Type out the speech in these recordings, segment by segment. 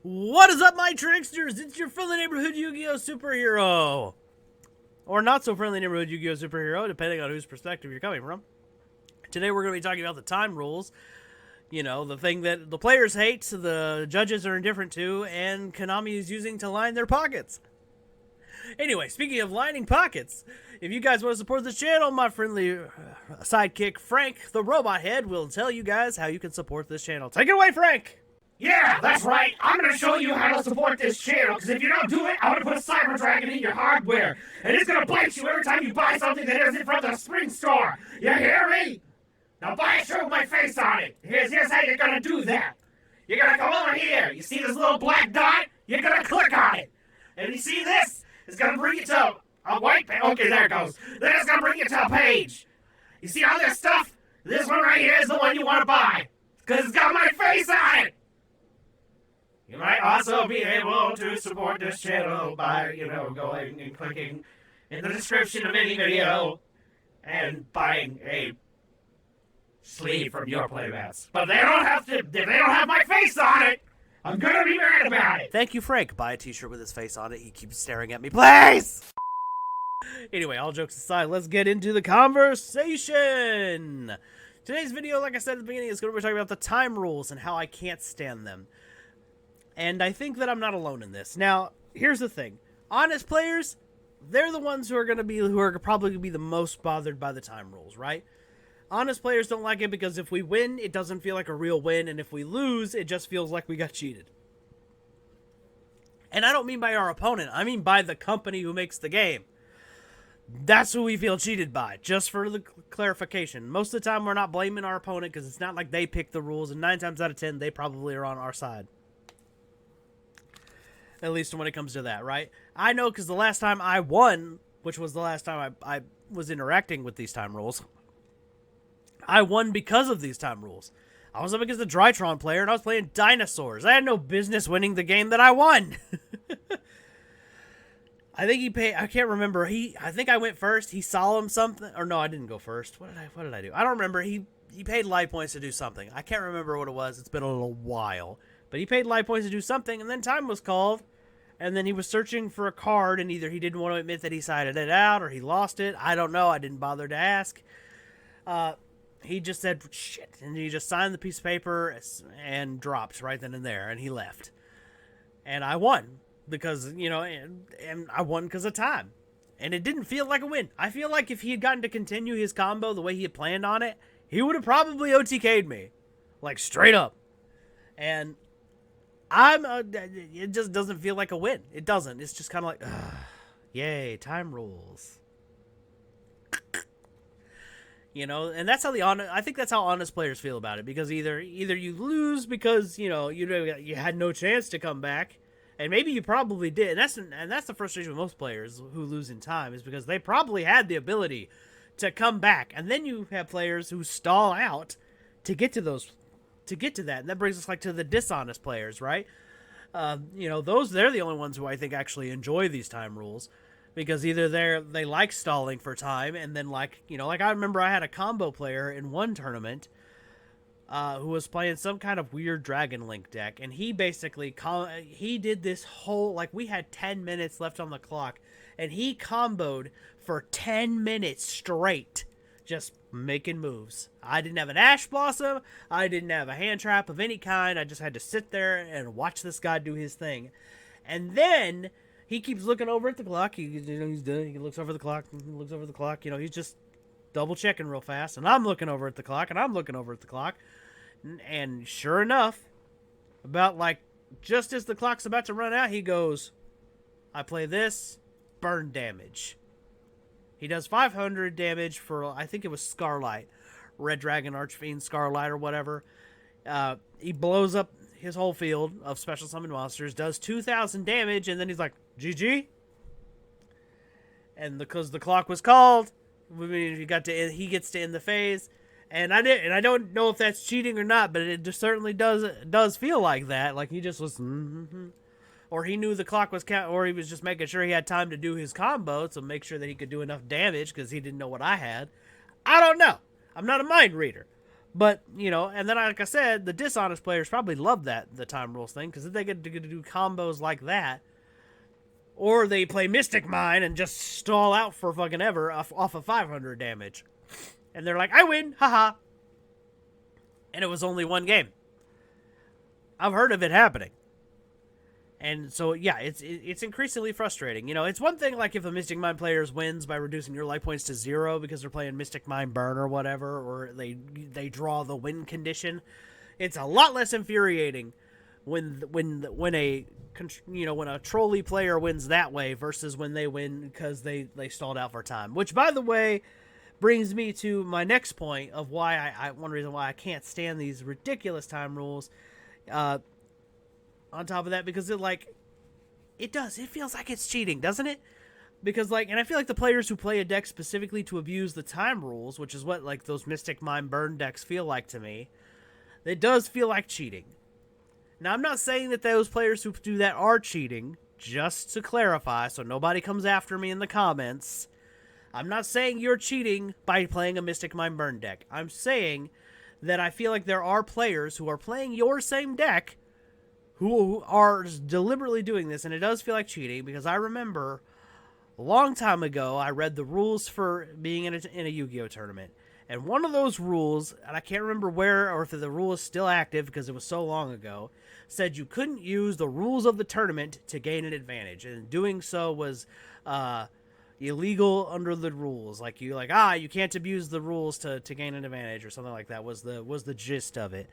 What is up, my tricksters? It's your friendly neighborhood Yu-Gi-Oh! Superhero. Or not so friendly neighborhood Yu-Gi-Oh! Superhero, depending on whose perspective you're coming from. Today we're going to be talking about the time rules. You know, the thing that the players hate, the judges are indifferent to, and Konami is using to line their pockets. Anyway, speaking of lining pockets, if you guys want to support this channel, my friendly sidekick Frank, the robot head, will tell you guys how you can support this channel. Take it away, Frank! Yeah, that's right. I'm gonna show you how to support this channel, because if you don't do it, I'm gonna put a Cyber Dragon in your hardware, and it's gonna bite you every time you buy something that isn't from the spring store. You hear me? Now buy a shirt with my face on it. Here's how you're gonna do that. You're gonna come over here. You see this little black dot? You're gonna click on it. And you see this? It's gonna bring you to a white page. Okay, there it goes. Then it's gonna bring you to a page. You see all this stuff? This one right here is the one you wanna buy, because it's got my face on it. You might also be able to support this channel by, going and clicking in the description of any video and buying a sleeve from your playmats. But they don't have to, if they don't have my face on it, I'm gonna be mad about it. Thank you, Frank. Buy a t-shirt with his face on it. He keeps staring at me. Please! Anyway, all jokes aside, let's get into the conversation. Today's video, like I said at the beginning, is going to be talking about the time rules and how I can't stand them. And I think that I'm not alone in this. Now, here's the thing. Honest players, they're the ones who are probably going to be the most bothered by the time rules, right? Honest players don't like it because if we win, it doesn't feel like a real win, and if we lose, it just feels like we got cheated. And I don't mean by our opponent, I mean by the company who makes the game. That's who we feel cheated by, just for the clarification. Most of the time, we're not blaming our opponent because it's not like they picked the rules, and 9 times out of 10, they probably are on our side. At least when it comes to that, right? I know because the last time I won, which was the last time I was interacting with these time rules, I won because of these time rules. I was up against a Drytron player, and I was playing dinosaurs. I had no business winning the game that I won. I think he paid, I can't remember. I think I went first. He saw him something. Or no, I didn't go first. What did I do? I don't remember. He paid life points to do something. I can't remember what it was. It's been a little while. But he paid life points to do something, and then time was called, and then he was searching for a card, and either he didn't want to admit that he sided it out, or he lost it. I don't know. I didn't bother to ask. He just said, shit, and he just signed the piece of paper and dropped right then and there, and he left. And I won, because, and I won because of time. And it didn't feel like a win. I feel like if he had gotten to continue his combo the way he had planned on it, he would have probably OTK'd me. Like, straight up. And it just doesn't feel like a win. It doesn't. It's just kind of like, yay, time rules. And that's how I think that's how honest players feel about it, because either you lose because, you had no chance to come back, and maybe you probably did. And that's the frustration with most players who lose in time, is because they probably had the ability to come back. And then you have players who stall out to get to that, and that brings us to the dishonest players, right? They're the only ones who I think actually enjoy these time rules, because either they like stalling for time, and then I remember I had a combo player in one tournament who was playing some kind of weird Dragon Link deck, and he basically he did this whole, we had 10 minutes left on the clock, and he comboed for 10 minutes straight, just making moves. I didn't have an Ash Blossom. I didn't have a hand trap of any kind. I just had to sit there and watch this guy do his thing. And then he keeps looking over at the clock. He's done. He looks over the clock. Looks over the clock. He's just double checking real fast. And I'm looking over at the clock. And I'm looking over at the clock. And sure enough, about just as the clock's about to run out, he goes, I play this, burn damage. He does 500 damage for, I think it was Scarlight. Red Dragon Archfiend Scarlight or whatever. He blows up his whole field of special summon monsters, does 2,000 damage, and then he's like, GG? And because the clock was called, he gets to end the phase. And I don't know if that's cheating or not, but it just certainly does feel like that. Like he just was, or he knew the clock was or he was just making sure he had time to do his combo to make sure that he could do enough damage because he didn't know what I had. I don't know. I'm not a mind reader, But, you know, and then like I said, the dishonest players probably love the time rules thing, because if they get to do combos like that, or they play Mystic Mine and just stall out for fucking ever off of 500 damage. And they're like, I win, haha. And it was only one game. I've heard of it happening. And so, yeah, it's increasingly frustrating. You know, it's one thing, like, if a Mystic Mine player wins by reducing your life points to 0 because they're playing Mystic Mine Burn or whatever, or they draw the win condition. It's a lot less infuriating when a trolley player wins that way versus when they win because they stalled out for time. Which, by the way, brings me to my next point of why one reason why I can't stand these ridiculous time rules. On top of that, because it feels like it's cheating, doesn't it? Because, and I feel like the players who play a deck specifically to abuse the time rules, which is what, those Mystic Mine Burn decks feel like to me, it does feel like cheating. Now, I'm not saying that those players who do that are cheating, just to clarify, so nobody comes after me in the comments. I'm not saying you're cheating by playing a Mystic Mine Burn deck. I'm saying that I feel like there are players who are playing your same deck who are deliberately doing this, and it does feel like cheating, because I remember a long time ago, I read the rules for being in a Yu-Gi-Oh tournament, and one of those rules, and I can't remember where, or if the rule is still active, because it was so long ago, said you couldn't use the rules of the tournament to gain an advantage, and doing so was illegal under the rules. You can't abuse the rules to gain an advantage, or something like that was the gist of it.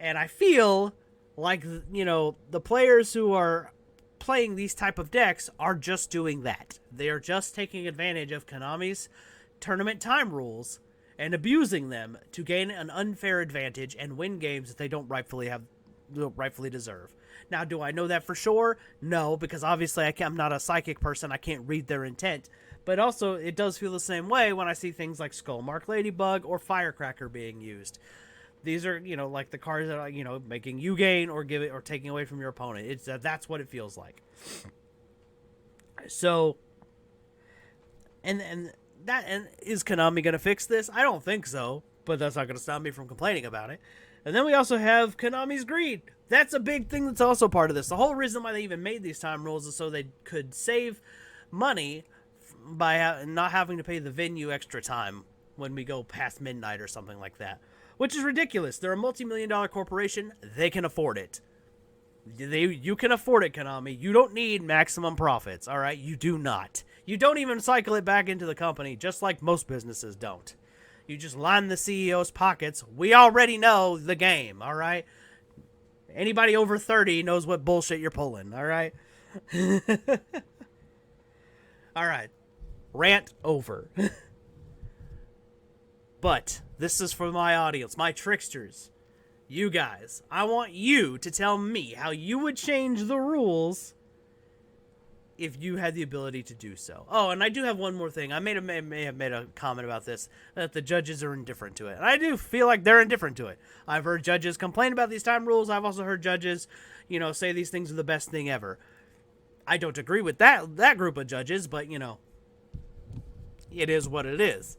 And I feel like, you know, the players who are playing these type of decks are just doing that. They are just taking advantage of Konami's tournament time rules and abusing them to gain an unfair advantage and win games that they don't rightfully deserve. Now, do I know that for sure? No, because obviously I'm not a psychic person. I can't read their intent. But also, it does feel the same way when I see things like Skullmark Ladybug or Firecracker being used. These are, you know, like the cards that are, you know, making you gain or give it or taking away from your opponent. That's what it feels like. So, and is Konami going to fix this? I don't think so, but that's not going to stop me from complaining about it. And then we also have Konami's greed. That's a big thing that's also part of this. The whole reason why they even made these time rules is so they could save money by not having to pay the venue extra time when we go past midnight or something like that. Which is ridiculous. They're a multi-million-dollar corporation. They can afford it. You can afford it, Konami. You don't need maximum profits, all right? You do not. You don't even cycle it back into the company, just like most businesses don't. You just line the CEO's pockets. We already know the game, all right? Anybody over 30 knows what bullshit you're pulling, all right? All right. Rant over. But this is for my audience, my tricksters. You guys, I want you to tell me how you would change the rules if you had the ability to do so. Oh, and I do have one more thing. I may have made a comment about this, that the judges are indifferent to it. And I do feel like they're indifferent to it. I've heard judges complain about these time rules. I've also heard judges, you know, say these things are the best thing ever. I don't agree with that group of judges, but, you know, it is what it is.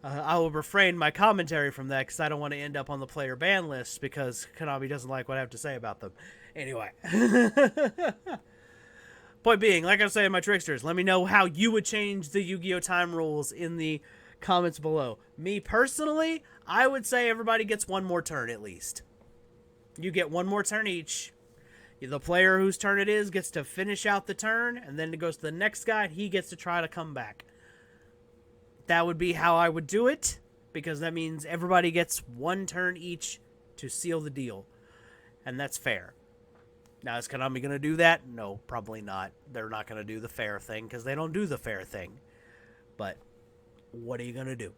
I will refrain my commentary from that because I don't want to end up on the player ban list because Konami doesn't like what I have to say about them. Anyway. Point being, like I say in my tricksters, let me know how you would change the Yu-Gi-Oh! Time rules in the comments below. Me personally, I would say everybody gets one more turn at least. You get one more turn each. The player whose turn it is gets to finish out the turn, and then it goes to the next guy, and he gets to try to come back. That would be how I would do it, because that means everybody gets one turn each to seal the deal. And that's fair. Now, is Konami going to do that? No, probably not. They're not going to do the fair thing, because they don't do the fair thing. But what are you going to do?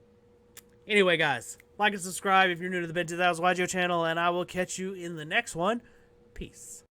Anyway, guys, like and subscribe if you're new to the Ben 2000 yugioh channel, and I will catch you in the next one. Peace.